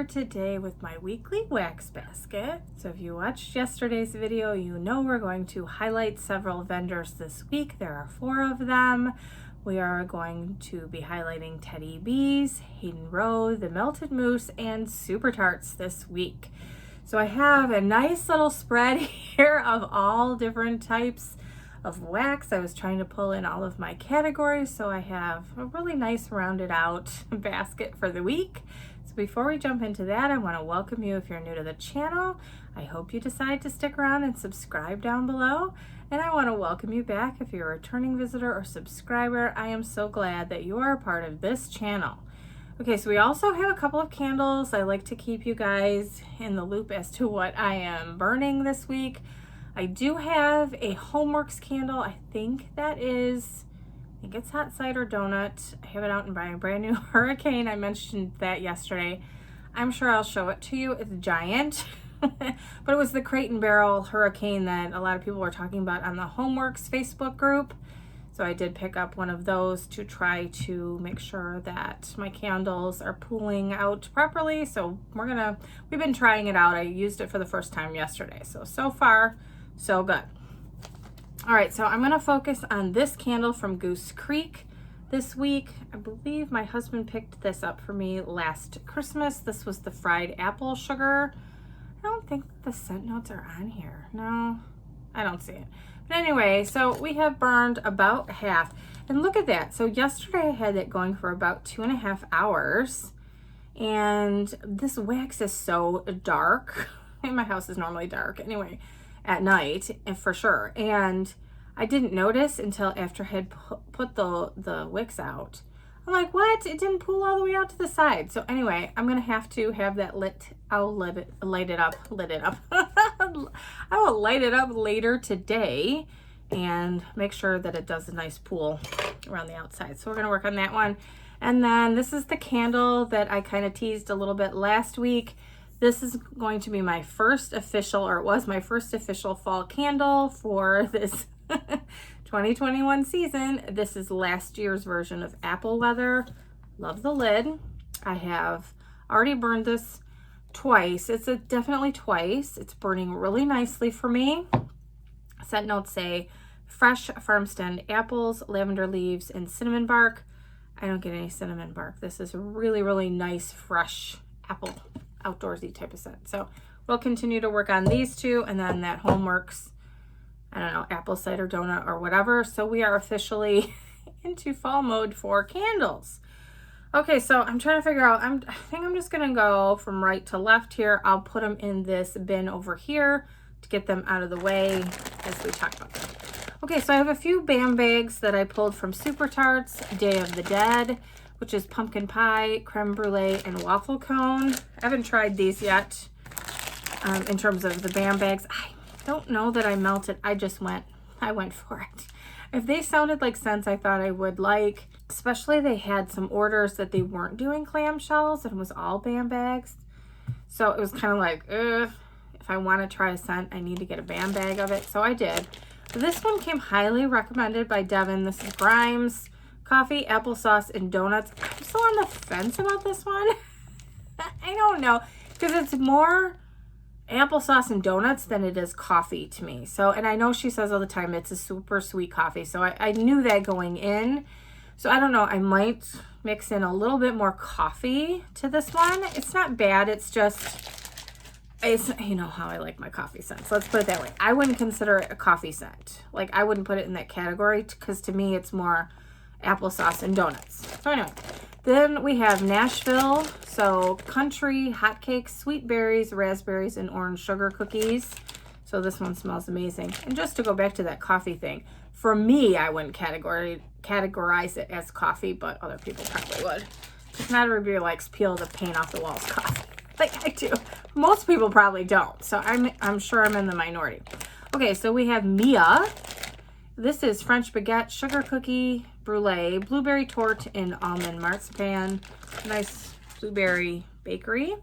here today with my weekly wax basket. So if you watched yesterday's video, you know we're going to highlight several vendors this week. There are 4 of them. We are going to be highlighting Teddy B's, Hayden Rowe, the Melted Mousse, and Super Tarts this week. So I have a nice little spread here of all different types of wax. I was trying to pull in all of my categories, so I have a really nice rounded out basket for the week. So before we jump into that, I want to welcome you if you're new to the channel. I hope you decide to stick around and subscribe down below. And I want to welcome you back if you're a returning visitor or subscriber. I am so glad that you are a part of this channel. Okay, so we also have a couple of candles. I like to keep you guys in the loop as to what I am burning this week. I do have a Homeworks candle. I think it's hot cider donut. I have it out in my brand new Hurricane. I mentioned that yesterday. I'm sure I'll show it to you. It's giant. But it was the Crate and Barrel Hurricane that a lot of people were talking about on the Homeworks Facebook group. So I did pick up one of those to try to make sure that my candles are pooling out properly. So we've been trying it out. I used it for the first time yesterday. So far, so good. All right, so I'm gonna focus on this candle from Goose Creek this week. I believe my husband picked this up for me last Christmas. This was the fried apple sugar. I don't think the scent notes are on here. No, I don't see it. But anyway, so we have burned about half. And look at that. So yesterday I had it going for about 2.5 hours. And this wax is so dark. My house is normally dark anyway, at night, and for sure. And I didn't notice until after I had put the wicks out. I'm like, what? It didn't pool all the way out to the side. So anyway, I'm gonna have to have that lit. I'll light it up. I will light it up later today and make sure that it does a nice pool around the outside. So we're gonna work on that one. And then this is the candle that I kind of teased a little bit last week. This is going to be my first official, or it was my first official fall candle for this 2021 season. This is last year's version of Apple Leather. Love the lid. I have already burned this twice. It's definitely twice. It's burning really nicely for me. Scent notes say fresh farm stand apples, lavender leaves, and cinnamon bark. I don't get any cinnamon bark. This is a really, really nice, fresh apple, outdoorsy type of scent. So we'll continue to work on these two, and then that Homeworks, I don't know, apple cider donut or whatever. So we are officially into fall mode for candles. Okay, so I'm trying to figure out, I think I'm just gonna go from right to left here. I'll put them in this bin over here to get them out of the way as we talk about them. Okay, so I have a few BAM bags that I pulled from Super Tarts, Day of the Dead, which is pumpkin pie, creme brulee, and waffle cone. I haven't tried these yet in terms of the BAM bags. I don't know that I melted. I went for it. If they sounded like scents I thought I would like, especially they had some orders that they weren't doing clamshells and it was all BAM bags. So it was kind of like, if I want to try a scent, I need to get a BAM bag of it. So I did. This one came highly recommended by Devin. This is Grimes Coffee, Applesauce, and Donuts. I'm still on the fence about this one. I don't know, because it's more applesauce and donuts than it is coffee to me. So, and I know she says all the time it's a super sweet coffee. So I knew that going in. So I don't know, I might mix in a little bit more coffee to this one. It's not bad. It's you know how I like my coffee scents. Let's put it that way. I wouldn't consider it a coffee scent. Like I wouldn't put it in that category because to me it's more applesauce and donuts. So anyway, then we have Nashville. So country, hotcakes, sweet berries, raspberries, and orange sugar cookies. So this one smells amazing. And just to go back to that coffee thing, for me, I wouldn't categorize it as coffee, but other people probably would. Because not everybody likes peel the paint off the walls coffee like I do. Most people probably don't. So I'm sure I'm in the minority. Okay, so we have Mia. This is French baguette, sugar cookie, brulee, blueberry torte, and almond marzipan. Nice blueberry bakery.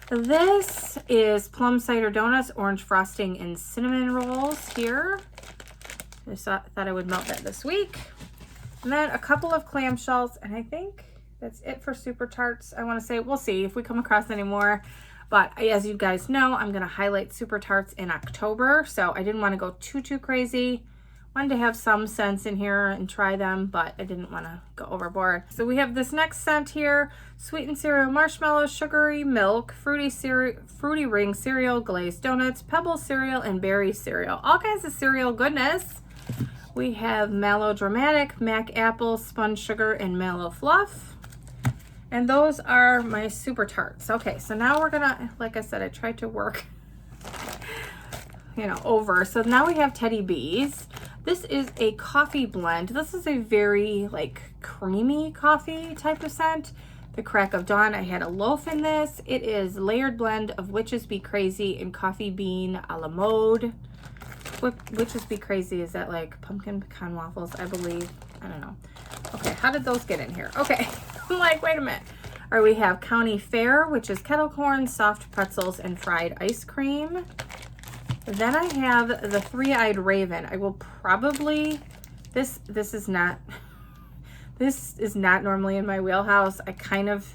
This is plum cider donuts, orange frosting, and cinnamon rolls here. I thought I would melt that this week. And then a couple of clamshells, and I think that's it for Super Tarts. I want to say we'll see if we come across any more. But as you guys know, I'm going to highlight Super Tarts in October. So I didn't want to go too crazy. Wanted to have some scents in here and try them, but I didn't want to go overboard. So we have this next scent here: sweetened cereal, marshmallow, sugary milk, fruity ring cereal, glazed donuts, pebble cereal, and berry cereal. All kinds of cereal goodness. We have melodramatic, mac apple, sponge sugar, and mallow fluff. And those are my Super Tarts. Okay, so now we're gonna, like I said, I tried to work, over. So now we have Teddy B's. This is a coffee blend. This is a very creamy coffee type of scent. The Crack of Dawn. I had a loaf in this. It is layered blend of Witches Be Crazy and coffee bean a la mode. Witches Be Crazy, is that like pumpkin pecan waffles, I believe? I don't know. Okay, how did those get in here? Okay, I'm like, wait a minute. All right, we have County Fair, which is kettle corn, soft pretzels, and fried ice cream. Then I have the Three-Eyed Raven. I will probably, this is not normally in my wheelhouse. I kind of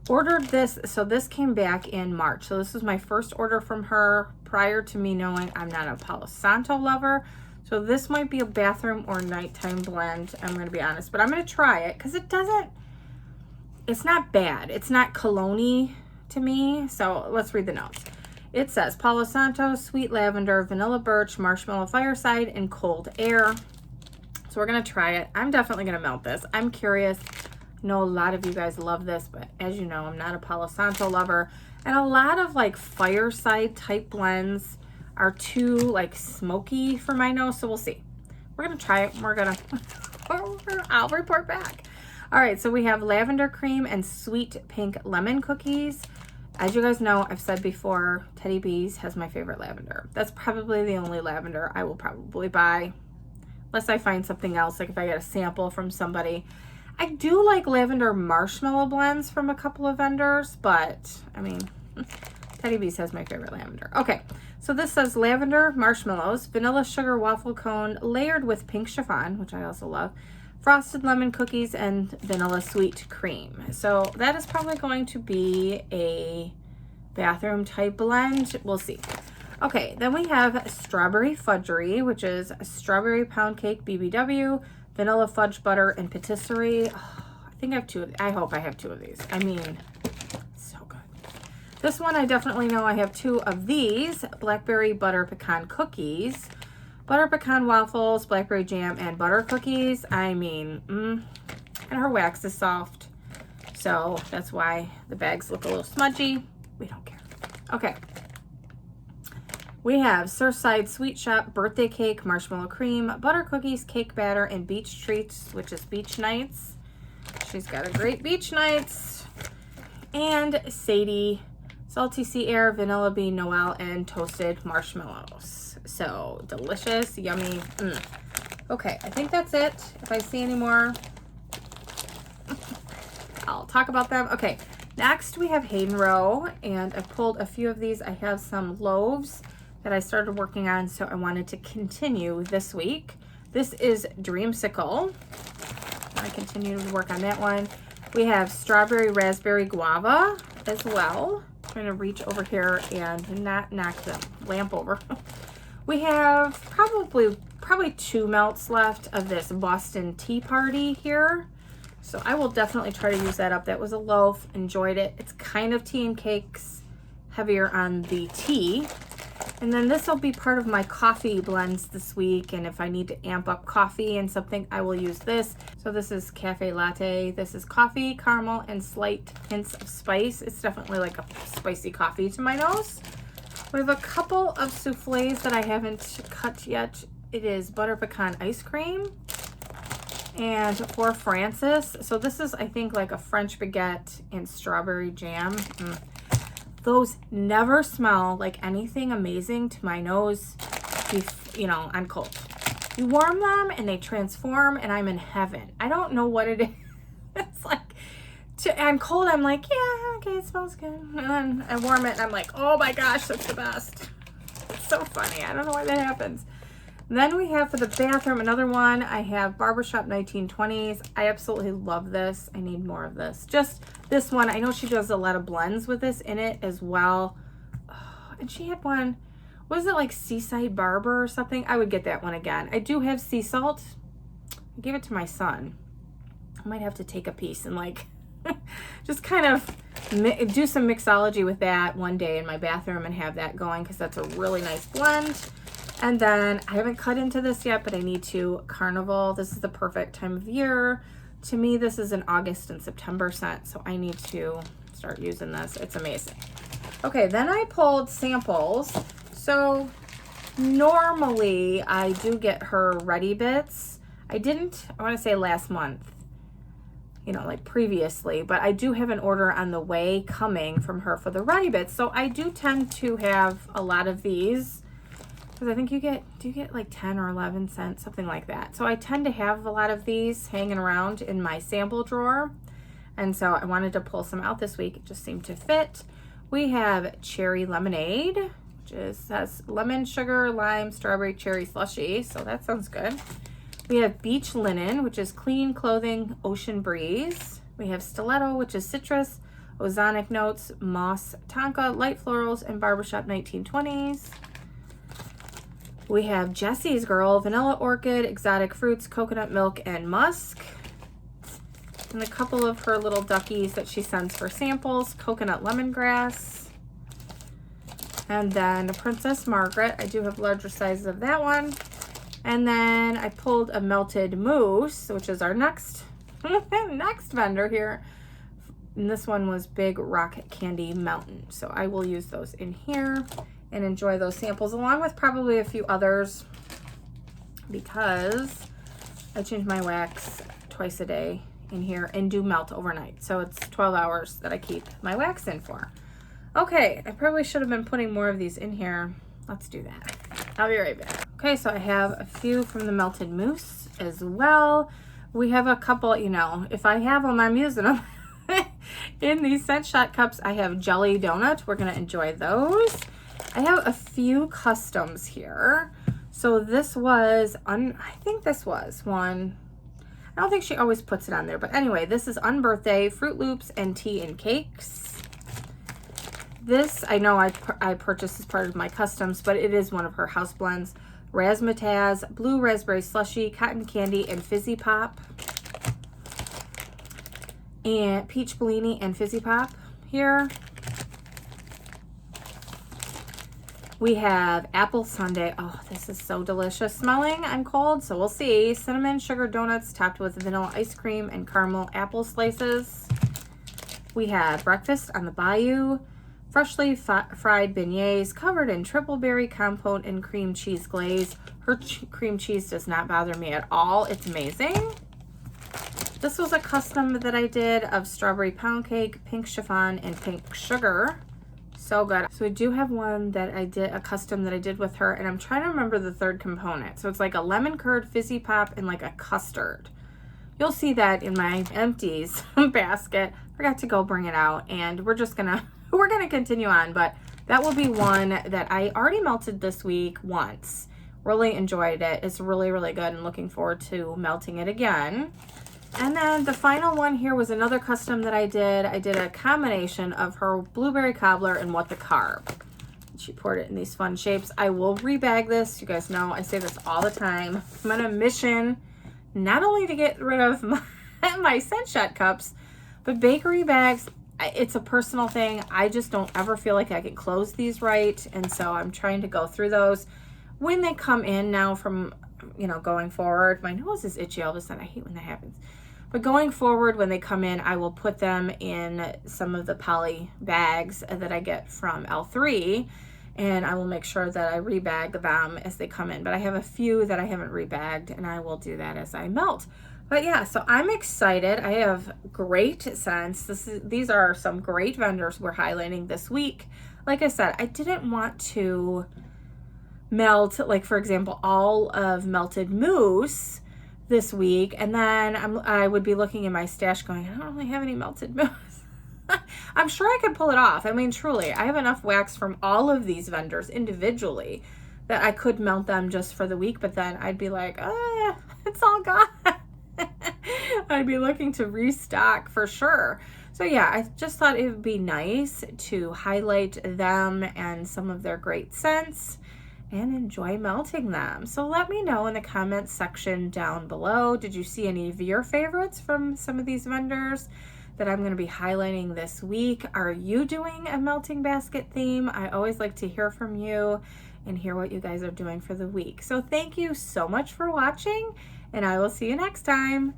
ordered this, so this came back in March. So this was my first order from her prior to me knowing I'm not a Palo Santo lover. So this might be a bathroom or nighttime blend, I'm going to be honest. But I'm going to try it because it's not bad. It's not cologne-y to me. So let's read the notes. It says Palo Santo, sweet lavender, vanilla birch, marshmallow fireside, and cold air. So we're going to try it. I'm definitely going to melt this. I'm curious. I know a lot of you guys love this, but as you know, I'm not a Palo Santo lover. And a lot of fireside type blends are too smoky for my nose. So we'll see. We're going to try it. I'll report back. All right. So we have lavender cream and sweet pink lemon cookies. As you guys know, I've said before, Teddy B's has my favorite lavender. That's probably the only lavender I will probably buy, unless I find something else, like if I get a sample from somebody. I do like lavender marshmallow blends from a couple of vendors, but I mean, Teddy B's has my favorite lavender. Okay, so this says lavender marshmallows, vanilla sugar waffle cone layered with pink chiffon, which I also love, frosted lemon cookies, and vanilla sweet cream. So that is probably going to be a bathroom type blend. We'll see. Okay, then we have strawberry fudgery, which is a strawberry pound cake BBW, vanilla fudge butter, and patisserie. Oh, I think I have two. I hope I have two of these. I mean, it's so good. This one I definitely know I have two of these. Blackberry butter pecan cookies, butter pecan waffles, blackberry jam, and butter cookies. I mean, and her wax is soft, so that's why the bags look a little smudgy. We don't care. Okay. We have Surfside Sweet Shop birthday cake, marshmallow cream, butter cookies, cake batter, and beach treats, which is beach nights. She's got a great beach nights. And Sadie, salty sea air, vanilla bean Noel, and toasted marshmallows. So delicious, yummy. Okay, I think that's it. If I see any more, I'll talk about them. Okay, next we have Hayden Rowe, and I pulled a few of these. I have some loaves that I started working on, so I wanted to continue this week. This is Dreamsicle. I continue to work on that one. We have strawberry raspberry guava as well. I'm trying to reach over here and not knock the lamp over. We have probably two melts left of this Boston Tea Party here. So I will definitely try to use that up. That was a loaf, enjoyed it. It's kind of tea and cakes, heavier on the tea. And then this will be part of my coffee blends this week. And if I need to amp up coffee and something, I will use this. So this is cafe latte. This is coffee, caramel, and slight hints of spice. It's definitely like a spicy coffee to my nose. We have a couple of souffles that I haven't cut yet. It is butter pecan ice cream and for Francis. So this is, I think, like a French baguette and strawberry jam. Those never smell like anything amazing to my nose, on cold. You warm them and they transform and I'm in heaven. I don't know what it is. It's like, on cold, I'm like, yeah, okay, it smells good. And then I warm it and I'm like, oh my gosh, that's the best. It's so funny. I don't know why that happens. Then we have for the bathroom, another one. I have Barbershop 1920s. I absolutely love this. I need more of this. Just this one. I know she does a lot of blends with this in it as well. Oh, and she had one, was it like Seaside Barber or something? I would get that one again. I do have sea salt. I gave it to my son. I might have to take a piece and like just kind of do some mixology with that one day in my bathroom and have that going, because that's a really nice blend. And then I haven't cut into this yet, but I need to. Carnival. This is the perfect time of year. To me, this is an August and September scent, so I need to start using this. It's amazing. Okay, then I pulled samples. So normally I do get her Ready Bits. I didn't, I want to say last month, you know, like previously, but I do have an order on the way coming from her for the Ready Bits. So I do tend to have a lot of these. Because I think do you get like 10 or 11 cents, something like that. So I tend to have a lot of these hanging around in my sample drawer. And so I wanted to pull some out this week. It just seemed to fit. We have Cherry Lemonade, which has lemon, sugar, lime, strawberry, cherry slushy. So that sounds good. We have Beach Linen, which is clean clothing, ocean breeze. We have Stiletto, which is citrus, ozonic notes, moss, tonka, light florals, and Barbershop 1920s. We have Jessie's Girl, Vanilla Orchid, Exotic Fruits, Coconut Milk, and Musk. And a couple of her little duckies that she sends for samples, Coconut Lemongrass. And then Princess Margaret. I do have larger sizes of that one. And then I pulled a Melted Mousse, which is our next vendor here. And this one was Big Rock Candy Mountain. So I will use those in here and enjoy those samples along with probably a few others, because I change my wax twice a day in here and do melt overnight. So it's 12 hours that I keep my wax in for. Okay, I probably should have been putting more of these in here. Let's do that. I'll be right back. Okay, so I have a few from the Melted Mousse as well. We have a couple, you know, if I have them, I'm using them. In these Scent Shot cups, I have Jelly Donut. We're gonna enjoy those. I have a few customs here. So this was, I think this was one. I don't think she always puts it on there. But anyway, this is Unbirthday, Fruit Loops, and Tea and Cakes. This, I know I purchased as part of my customs, but it is one of her house blends. Razzmatazz, Blue Raspberry Slushy, Cotton Candy, and Fizzy Pop. And Peach Bellini and Fizzy Pop here. We have Apple Sundae. Oh, this is so delicious smelling. I'm cold, so we'll see. Cinnamon sugar donuts topped with vanilla ice cream and caramel apple slices. We have Breakfast on the Bayou. Freshly fried beignets covered in triple berry compote and cream cheese glaze. Her cream cheese does not bother me at all. It's amazing. This was a custom that I did of strawberry pound cake, pink chiffon, and pink sugar. So good. So I do have one that I did, a custom that I did with her, and I'm trying to remember the third component. So it's like a lemon curd, fizzy pop, and like a custard. You'll see that in my empties basket. Forgot to go bring it out, and we're gonna continue on, but that will be one that I already melted this week once. Really enjoyed it. It's really, really good, and looking forward to melting it again. And then the final one here was another custom that I did. I did a combination of her blueberry cobbler and What the Carb. She poured it in these fun shapes. I will rebag this. You guys know I say this all the time. I'm on a mission not only to get rid of my Scent Shot cups, but bakery bags. It's a personal thing. I just don't ever feel like I can close these right. And so I'm trying to go through those when they come in now from, you know, going forward. My nose is itchy all of a sudden. I hate when that happens. But going forward, when they come in, I will put them in some of the poly bags that I get from L3, and I will make sure that I rebag them as they come in. But I have a few that I haven't rebagged, and I will do that as I melt. But yeah, so I'm excited. I have great scents. These are some great vendors we're highlighting this week. Like I said, I didn't want to melt, like for example, all of Melted Mousse this week, and then I would be looking in my stash going, I don't really have any Melted Mousse. I'm sure I could pull it off. I mean, truly, I have enough wax from all of these vendors individually that I could melt them just for the week, but then I'd be like, it's all gone. I'd be looking to restock for sure. So yeah, I just thought it would be nice to highlight them and some of their great scents and enjoy melting them. So let me know in the comments section down below. Did you see any of your favorites from some of these vendors that I'm going to be highlighting this week? Are you doing a melting basket theme? I always like to hear from you and hear what you guys are doing for the week. So thank you so much for watching, and I will see you next time.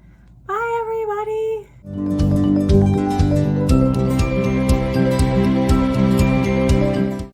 Bye, everybody.